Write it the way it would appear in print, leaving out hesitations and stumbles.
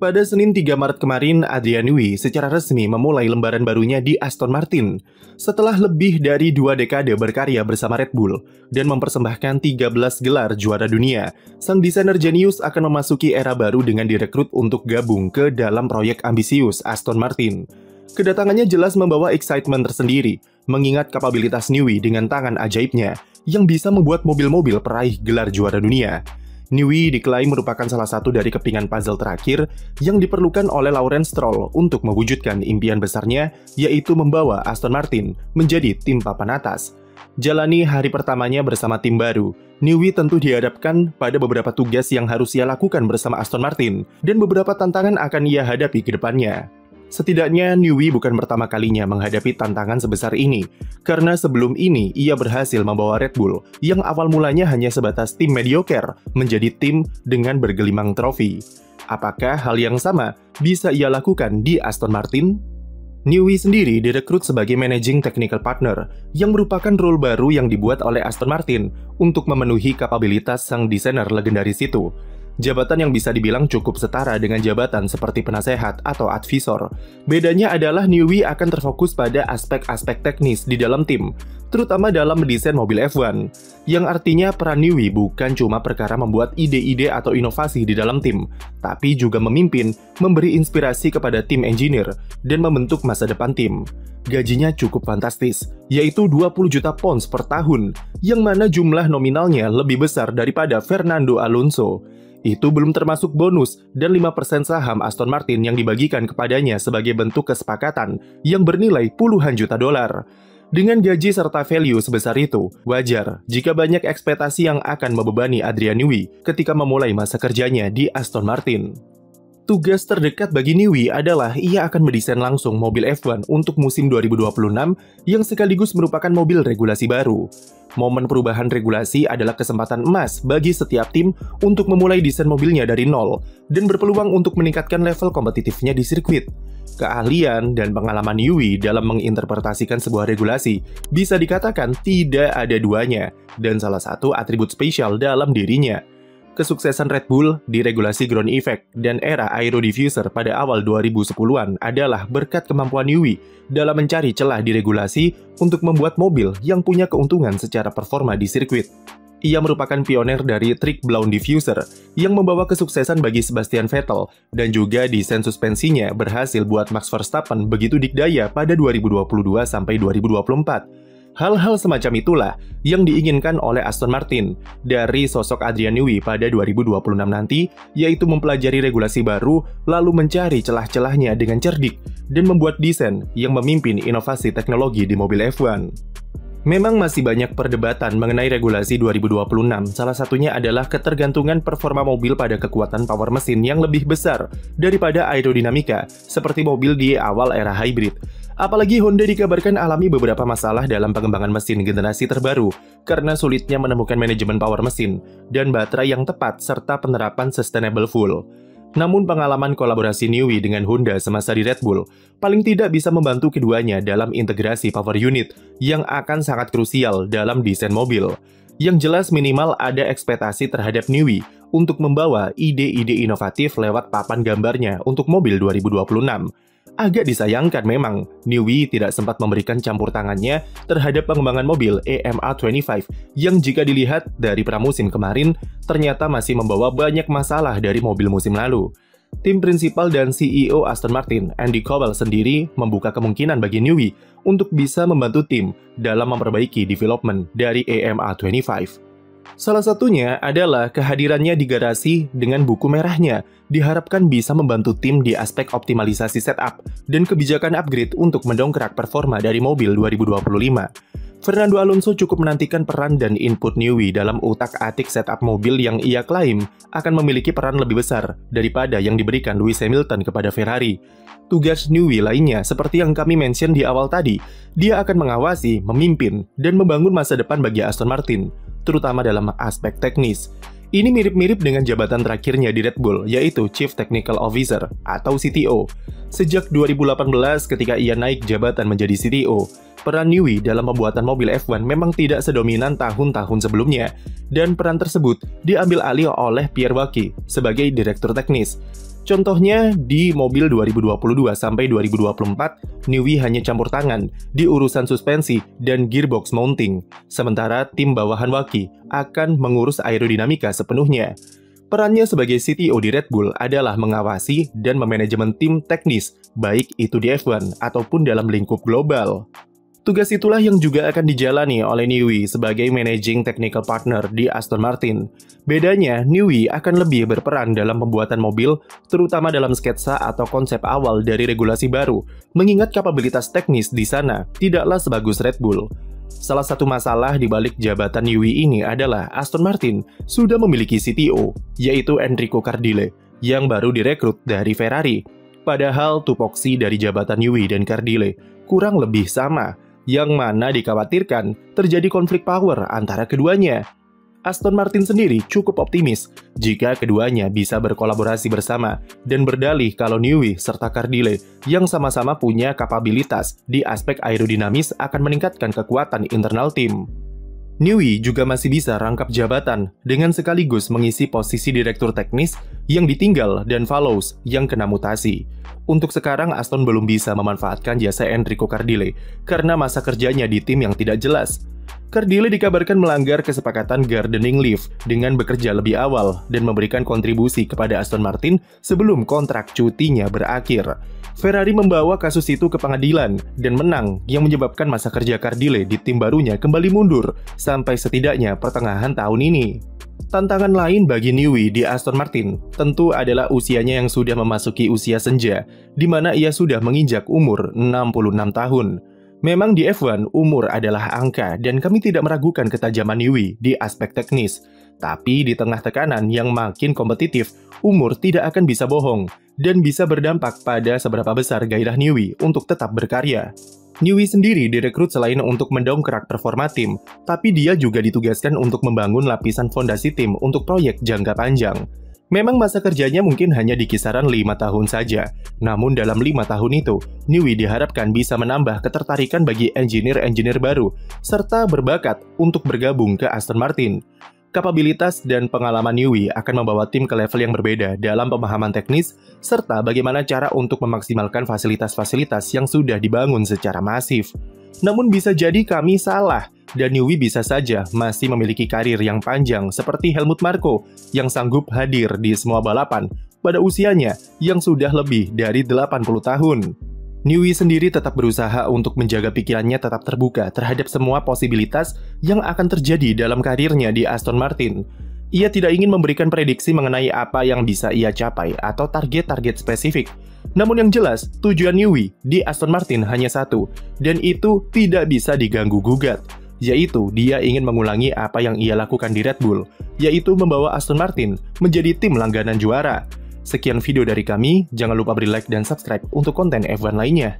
Pada Senin 3 Maret kemarin, Adrian Newey secara resmi memulai lembaran barunya di Aston Martin. Setelah lebih dari 2 dekade berkarya bersama Red Bull dan mempersembahkan 13 gelar juara dunia, sang desainer jenius akan memasuki era baru dengan direkrut untuk gabung ke dalam proyek ambisius Aston Martin. Kedatangannya jelas membawa excitement tersendiri, mengingat kapabilitas Newey dengan tangan ajaibnya yang bisa membuat mobil-mobil peraih gelar juara dunia. Newey diklaim merupakan salah satu dari kepingan puzzle terakhir yang diperlukan oleh Lawrence Stroll untuk mewujudkan impian besarnya, yaitu membawa Aston Martin menjadi tim papan atas. Jalani hari pertamanya bersama tim baru, Newey tentu dihadapkan pada beberapa tugas yang harus ia lakukan bersama Aston Martin, dan beberapa tantangan akan ia hadapi ke depannya. Setidaknya, Newey bukan pertama kalinya menghadapi tantangan sebesar ini, karena sebelum ini ia berhasil membawa Red Bull yang awal mulanya hanya sebatas tim mediocre menjadi tim dengan bergelimang trofi. Apakah hal yang sama bisa ia lakukan di Aston Martin? Newey sendiri direkrut sebagai Managing Technical Partner, yang merupakan role baru yang dibuat oleh Aston Martin untuk memenuhi kapabilitas sang desainer legendaris itu. Jabatan yang bisa dibilang cukup setara dengan jabatan seperti penasehat atau advisor. Bedanya adalah Newey akan terfokus pada aspek-aspek teknis di dalam tim, terutama dalam mendesain mobil F1, yang artinya peran Newey bukan cuma perkara membuat ide-ide atau inovasi di dalam tim, tapi juga memimpin, memberi inspirasi kepada tim engineer, dan membentuk masa depan tim. Gajinya cukup fantastis, yaitu 20 juta pounds per tahun, yang mana jumlah nominalnya lebih besar daripada Fernando Alonso. Itu belum termasuk bonus dan 5% saham Aston Martin yang dibagikan kepadanya sebagai bentuk kesepakatan yang bernilai puluhan juta dolar. Dengan gaji serta value sebesar itu, wajar jika banyak ekspektasi yang akan membebani Adrian Newey ketika memulai masa kerjanya di Aston Martin. Tugas terdekat bagi Newey adalah ia akan mendesain langsung mobil F1 untuk musim 2026 yang sekaligus merupakan mobil regulasi baru. Momen perubahan regulasi adalah kesempatan emas bagi setiap tim untuk memulai desain mobilnya dari nol dan berpeluang untuk meningkatkan level kompetitifnya di sirkuit. Keahlian dan pengalaman Newey dalam menginterpretasikan sebuah regulasi bisa dikatakan tidak ada duanya dan salah satu atribut spesial dalam dirinya. Kesuksesan Red Bull di regulasi ground effect dan era aero diffuser pada awal 2010-an adalah berkat kemampuan Newey dalam mencari celah di regulasi untuk membuat mobil yang punya keuntungan secara performa di sirkuit. Ia merupakan pioner dari trik blown diffuser yang membawa kesuksesan bagi Sebastian Vettel dan juga desain suspensinya berhasil buat Max Verstappen begitu dikdaya pada 2022 sampai 2024. Hal-hal semacam itulah yang diinginkan oleh Aston Martin dari sosok Adrian Newey pada 2026 nanti, yaitu mempelajari regulasi baru lalu mencari celah-celahnya dengan cerdik dan membuat desain yang memimpin inovasi teknologi di mobil F1. Memang masih banyak perdebatan mengenai regulasi 2026, salah satunya adalah ketergantungan performa mobil pada kekuatan power mesin yang lebih besar daripada aerodinamika, seperti mobil di awal era hybrid. Apalagi Honda dikabarkan alami beberapa masalah dalam pengembangan mesin generasi terbaru karena sulitnya menemukan manajemen power mesin dan baterai yang tepat serta penerapan sustainable fuel. Namun pengalaman kolaborasi Newey dengan Honda semasa di Red Bull paling tidak bisa membantu keduanya dalam integrasi power unit yang akan sangat krusial dalam desain mobil. Yang jelas minimal ada ekspektasi terhadap Newey untuk membawa ide-ide inovatif lewat papan gambarnya untuk mobil 2026. Agak disayangkan memang, Newey tidak sempat memberikan campur tangannya terhadap pengembangan mobil EMA25 yang jika dilihat dari pramusim kemarin, ternyata masih membawa banyak masalah dari mobil musim lalu. Tim prinsipal dan CEO Aston Martin, Andy Cowell sendiri membuka kemungkinan bagi Newey untuk bisa membantu tim dalam memperbaiki development dari EMA25. Salah satunya adalah kehadirannya di garasi dengan buku merahnya diharapkan bisa membantu tim di aspek optimalisasi setup dan kebijakan upgrade untuk mendongkrak performa dari mobil 2025. Fernando Alonso cukup menantikan peran dan input Newey dalam utak-atik setup mobil yang ia klaim akan memiliki peran lebih besar daripada yang diberikan Lewis Hamilton kepada Ferrari. Tugas Newey lainnya seperti yang kami mention di awal tadi, dia akan mengawasi, memimpin, dan membangun masa depan bagi Aston Martin, terutama dalam aspek teknis. Ini mirip-mirip dengan jabatan terakhirnya di Red Bull, yaitu Chief Technical Officer atau CTO. Sejak 2018 ketika ia naik jabatan menjadi CTO, peran Newey dalam pembuatan mobil F1 memang tidak sedominan tahun-tahun sebelumnya, dan peran tersebut diambil alih oleh Pierre Wacky sebagai direktur teknis. Contohnya, di mobil 2022 sampai 2024, Newey hanya campur tangan di urusan suspensi dan gearbox mounting, sementara tim bawahan Wacky akan mengurus aerodinamika sepenuhnya. Perannya sebagai CTO di Red Bull adalah mengawasi dan memanajemen tim teknis, baik itu di F1 ataupun dalam lingkup global. Tugas itulah yang juga akan dijalani oleh Newey sebagai Managing Technical Partner di Aston Martin. Bedanya, Newey akan lebih berperan dalam pembuatan mobil, terutama dalam sketsa atau konsep awal dari regulasi baru, mengingat kapabilitas teknis di sana tidaklah sebagus Red Bull. Salah satu masalah di balik jabatan Newey ini adalah Aston Martin sudah memiliki CTO, yaitu Enrico Cardile, yang baru direkrut dari Ferrari. Padahal tupoksi dari jabatan Newey dan Cardile kurang lebih sama, yang mana dikhawatirkan terjadi konflik power antara keduanya. Aston Martin sendiri cukup optimis jika keduanya bisa berkolaborasi bersama dan berdalih kalau Newey serta Cardile yang sama-sama punya kapabilitas di aspek aerodinamis akan meningkatkan kekuatan internal tim. Newey juga masih bisa rangkap jabatan dengan sekaligus mengisi posisi direktur teknis yang ditinggal dan Fallows yang kena mutasi. Untuk sekarang Aston belum bisa memanfaatkan jasa Enrico Cardile karena masa kerjanya di tim yang tidak jelas. Cardile dikabarkan melanggar kesepakatan gardening leave dengan bekerja lebih awal dan memberikan kontribusi kepada Aston Martin sebelum kontrak cutinya berakhir. Ferrari membawa kasus itu ke pengadilan dan menang, yang menyebabkan masa kerja Cardile di tim barunya kembali mundur sampai setidaknya pertengahan tahun ini. Tantangan lain bagi Newey di Aston Martin tentu adalah usianya yang sudah memasuki usia senja, di mana ia sudah menginjak umur 66 tahun. Memang di F1, umur adalah angka dan kami tidak meragukan ketajaman Newey di aspek teknis. Tapi di tengah tekanan yang makin kompetitif, umur tidak akan bisa bohong dan bisa berdampak pada seberapa besar gairah Newey untuk tetap berkarya. Newey sendiri direkrut selain untuk mendongkrak performa tim, tapi dia juga ditugaskan untuk membangun lapisan fondasi tim untuk proyek jangka panjang. Memang masa kerjanya mungkin hanya di kisaran 5 tahun saja, namun dalam 5 tahun itu, Newey diharapkan bisa menambah ketertarikan bagi engineer-engineer baru, serta berbakat untuk bergabung ke Aston Martin. Kapabilitas dan pengalaman Newey akan membawa tim ke level yang berbeda dalam pemahaman teknis, serta bagaimana cara untuk memaksimalkan fasilitas-fasilitas yang sudah dibangun secara masif. Namun bisa jadi kami salah, dan Newey bisa saja masih memiliki karir yang panjang seperti Helmut Marko yang sanggup hadir di semua balapan pada usianya yang sudah lebih dari 80 tahun. Newey sendiri tetap berusaha untuk menjaga pikirannya tetap terbuka terhadap semua posibilitas yang akan terjadi dalam karirnya di Aston Martin. Ia tidak ingin memberikan prediksi mengenai apa yang bisa ia capai atau target-target spesifik. Namun yang jelas, tujuan Newey di Aston Martin hanya satu, dan itu tidak bisa diganggu-gugat, yaitu dia ingin mengulangi apa yang ia lakukan di Red Bull, yaitu membawa Aston Martin menjadi tim langganan juara. Sekian video dari kami, jangan lupa beri like dan subscribe untuk konten F1 lainnya.